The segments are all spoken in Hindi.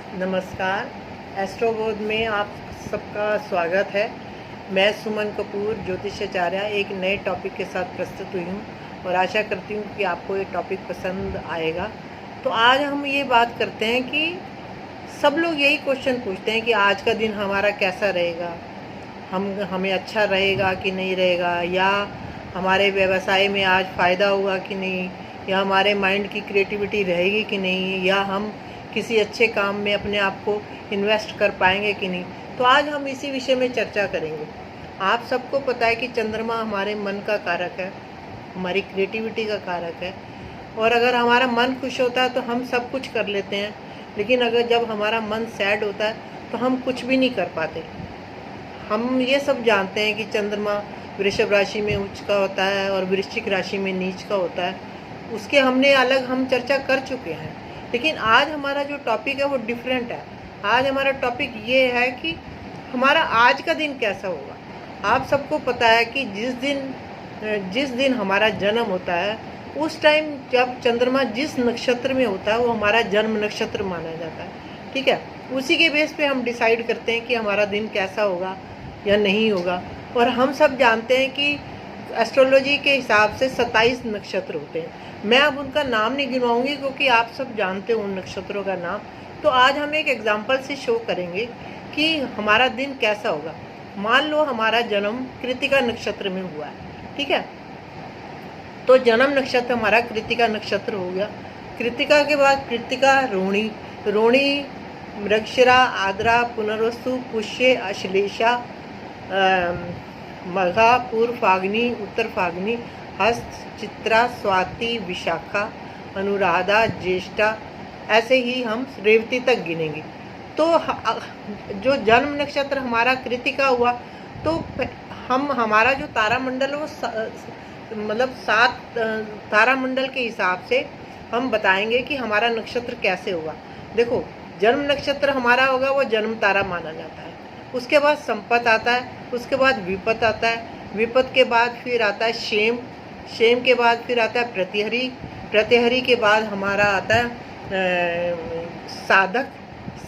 नमस्कार। एस्ट्रोबोध में आप सबका स्वागत है। मैं सुमन कपूर ज्योतिषाचार्य एक नए टॉपिक के साथ प्रस्तुत हुई हूँ और आशा करती हूँ कि आपको ये टॉपिक पसंद आएगा। तो आज हम ये बात करते हैं कि सब लोग यही क्वेश्चन पूछते हैं कि आज का दिन हमारा कैसा रहेगा, हमें अच्छा रहेगा कि नहीं रहेगा, या हमारे व्यवसाय में आज फ़ायदा होगा कि नहीं, या हमारे माइंड की क्रिएटिविटी रहेगी कि नहीं, या हम किसी अच्छे काम में अपने आप को इन्वेस्ट कर पाएंगे कि नहीं। तो आज हम इसी विषय में चर्चा करेंगे। आप सबको पता है कि चंद्रमा हमारे मन का कारक है, हमारी क्रिएटिविटी का कारक है, और अगर हमारा मन खुश होता है तो हम सब कुछ कर लेते हैं, लेकिन अगर जब हमारा मन सैड होता है तो हम कुछ भी नहीं कर पाते। हम ये सब जानते हैं कि चंद्रमा वृषभ राशि में उच्च का होता है और वृश्चिक राशि में नीच का होता है। उसके हमने अलग हम चर्चा कर चुके हैं, लेकिन आज हमारा जो टॉपिक है वो डिफरेंट है। आज हमारा टॉपिक ये है कि हमारा आज का दिन कैसा होगा। आप सबको पता है कि जिस दिन हमारा जन्म होता है उस टाइम जब चंद्रमा जिस नक्षत्र में होता है वो हमारा जन्म नक्षत्र माना जाता है, ठीक है। उसी के बेस पे हम डिसाइड करते हैं कि हमारा दिन कैसा होगा या नहीं होगा। और हम सब जानते हैं कि एस्ट्रोलॉजी के हिसाब से 27 नक्षत्र होते हैं। मैं अब उनका नाम नहीं गिनवाऊंगी क्योंकि आप सब जानते हो उन नक्षत्रों का नाम। तो आज हम एक एग्जाम्पल से शो करेंगे कि हमारा दिन कैसा होगा। मान लो हमारा जन्म कृतिका नक्षत्र में हुआ है, ठीक है। तो जन्म नक्षत्र हमारा कृतिका नक्षत्र हो गया। कृतिका के बाद कृतिका, रोहिणी, रोहिणी, मृगशिरा, आद्रा, पुनर्वसु, पुष्य, अश्लेषा, मघा, पूर्व फागनी, उत्तर फागनी, हस्त, चित्रा, स्वाति, विशाखा, अनुराधा, ज्येष्ठा, ऐसे ही हम रेवती तक गिनेंगे। तो जो जन्म नक्षत्र हमारा कृतिका हुआ तो हमारा जो तारामंडल वो मतलब 7 तारामंडल के हिसाब से हम बताएंगे कि हमारा नक्षत्र कैसे होगा। देखो, जन्म नक्षत्र हमारा होगा वो जन्म तारा माना जाता है। उसके बाद संपत आता है, उसके बाद विपत आता है, विपत के बाद फिर आता है शेम, शेम के बाद फिर आता है प्रतिहरी, प्रतिहरी के बाद हमारा आता है साधक,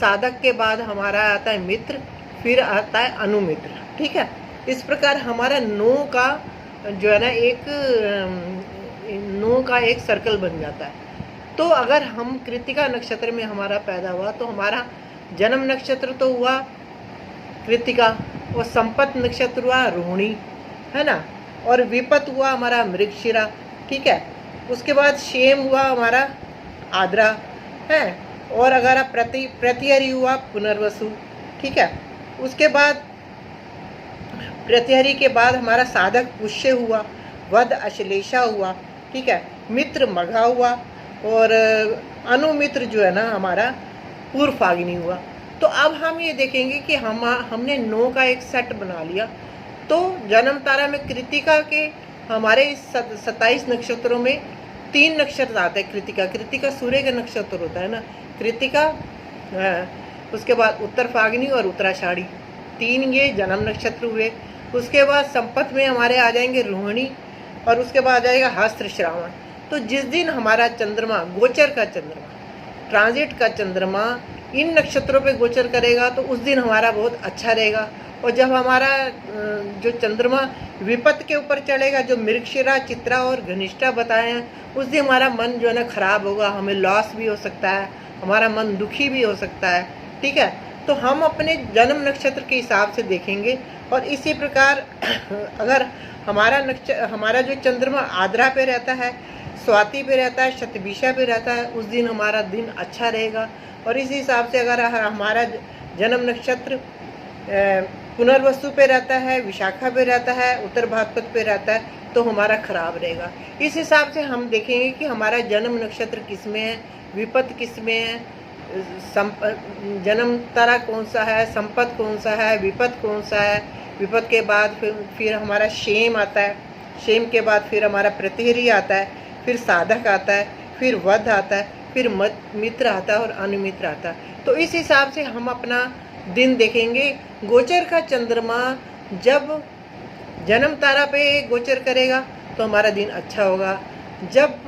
साधक के बाद हमारा आता है मित्र, फिर आता है अनुमित्र, ठीक है। इस प्रकार हमारा 9 का जो है ना नौ का एक सर्कल बन जाता है। तो अगर हम कृतिका नक्षत्र में हमारा पैदा हुआ तो हमारा जन्म नक्षत्र तो हुआ कृतिका, और संपत नक्षत्र हुआ रोहिणी, है ना, और विपत हुआ हमारा मृगशिरा, ठीक है। उसके बाद शेम हुआ हमारा आद्रा है, और अगर प्रतिहरी हुआ पुनर्वसु, ठीक है। उसके बाद प्रतिहरी के बाद हमारा साधक पुष्य हुआ, वध अश्लेषा हुआ, ठीक है, मित्र मघा हुआ, और अनुमित्र जो है ना हमारा पूर्व फागनी हुआ। तो अब हम ये देखेंगे कि हमने 9 का एक सेट बना लिया। तो जन्म तारा में कृतिका के हमारे इस 27 नक्षत्रों में 3 नक्षत्र आते हैं। कृतिका, कृतिका सूर्य का नक्षत्र होता है ना, कृतिका, उसके बाद उत्तर फागनी और उत्तराषाढ़ी, 3 ये जन्म नक्षत्र हुए। उसके बाद संपत में हमारे आ जाएंगे रोहिणी, और उसके बाद आ जाएगा हस्त श्रावण। तो जिस दिन हमारा चंद्रमा, गोचर का चंद्रमा, ट्रांजिट का चंद्रमा इन नक्षत्रों पे गोचर करेगा तो उस दिन हमारा बहुत अच्छा रहेगा। और जब हमारा जो चंद्रमा विपत के ऊपर चढ़ेगा, जो मृगशिरा, चित्रा और घनिष्ठा बताए हैं, उस दिन हमारा मन जो है ना खराब होगा, हमें लॉस भी हो सकता है, हमारा मन दुखी भी हो सकता है, ठीक है। तो हम अपने जन्म नक्षत्र के हिसाब से देखेंगे। और इसी प्रकार अगर हमारा जो चंद्रमा आद्रा पे रहता है, स्वाति पे रहता है, शतभिषा पे रहता है, उस दिन हमारा दिन अच्छा रहेगा। और इस हिसाब से अगर हमारा जन्म नक्षत्र पुनर्वसु पे रहता है, विशाखा पे रहता है, उत्तर भाद्रपद पे रहता है, तो हमारा खराब रहेगा। इस हिसाब से हम देखेंगे कि हमारा जन्म नक्षत्र किस में है, विपत किस में है, जन्म तारा कौन सा है, संपत कौन सा है, विपत कौन सा है। विपत के बाद फिर हमारा शेम आता है, शेम के बाद फिर हमारा प्रतिहरी आता है, फिर साधक आता है, फिर वध आता है, फिर मित्र आता है और अनुमित्र आता है। तो इस हिसाब से हम अपना दिन देखेंगे। गोचर का चंद्रमा जब जन्म तारा पे गोचर करेगा तो हमारा दिन अच्छा होगा, जब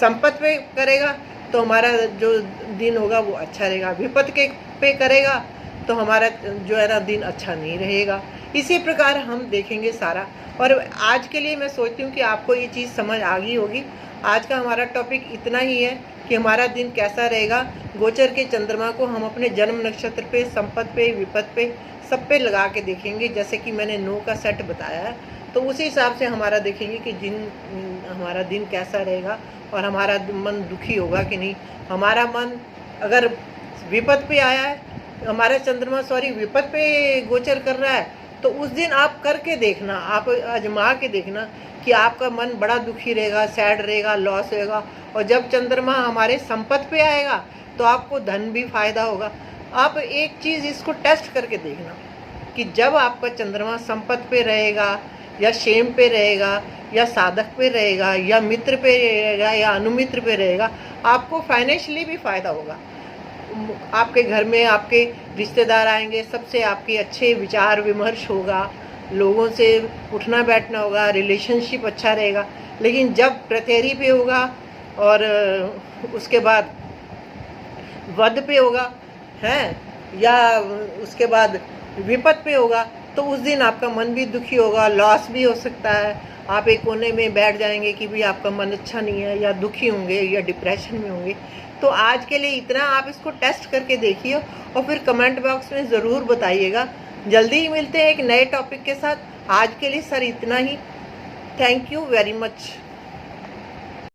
संपत पे करेगा तो हमारा जो दिन होगा वो अच्छा रहेगा। विपत्ति के पे करेगा तो हमारा जो है ना दिन अच्छा नहीं रहेगा। इसी प्रकार हम देखेंगे सारा। और आज के लिए मैं सोचती हूँ कि आपको ये चीज़ समझ आ गई होगी। आज का हमारा टॉपिक इतना ही है कि हमारा दिन कैसा रहेगा। गोचर के चंद्रमा को हम अपने जन्म नक्षत्र पे, संपत्ति पे, विपत्ति पे, सब पे लगा के देखेंगे, जैसे कि मैंने 9 का सेट बताया है। तो उसी हिसाब से हमारा देखेंगे कि हमारा दिन कैसा रहेगा और हमारा मन दुखी होगा कि नहीं। हमारा मन अगर विपत्ति पे आया है, हमारा चंद्रमा विपत्ति पे गोचर कर रहा है, तो उस दिन आप करके देखना, आप आजमा के देखना कि आपका मन बड़ा दुखी रहेगा, सैड रहेगा, लॉस होगा। और जब चंद्रमा हमारे संपत्ति पे आएगा तो आपको धन भी फायदा होगा। आप एक चीज़ इसको टेस्ट करके देखना कि जब आपका चंद्रमा संपत्ति पे रहेगा या शेम पे रहेगा या साधक पे रहेगा या मित्र पे रहेगा या अनुमित्र पे रहेगा, आपको फाइनेंशियली भी फायदा होगा। आपके घर में आपके रिश्तेदार आएंगे, सबसे आपके अच्छे विचार विमर्श होगा, लोगों से उठना बैठना होगा, रिलेशनशिप अच्छा रहेगा। लेकिन जब प्रत्येरी पे होगा और उसके बाद वध पे होगा हैं, या उसके बाद विपत्ति पे होगा, तो उस दिन आपका मन भी दुखी होगा, लॉस भी हो सकता है। आप एक कोने में बैठ जाएंगे कि भी आपका मन अच्छा नहीं है, या दुखी होंगे या डिप्रेशन में होंगे। तो आज के लिए इतना, आप इसको टेस्ट करके देखिए और फिर कमेंट बॉक्स में ज़रूर बताइएगा। जल्दी ही मिलते हैं एक नए टॉपिक के साथ। आज के लिए सर इतना ही। Thank you very much.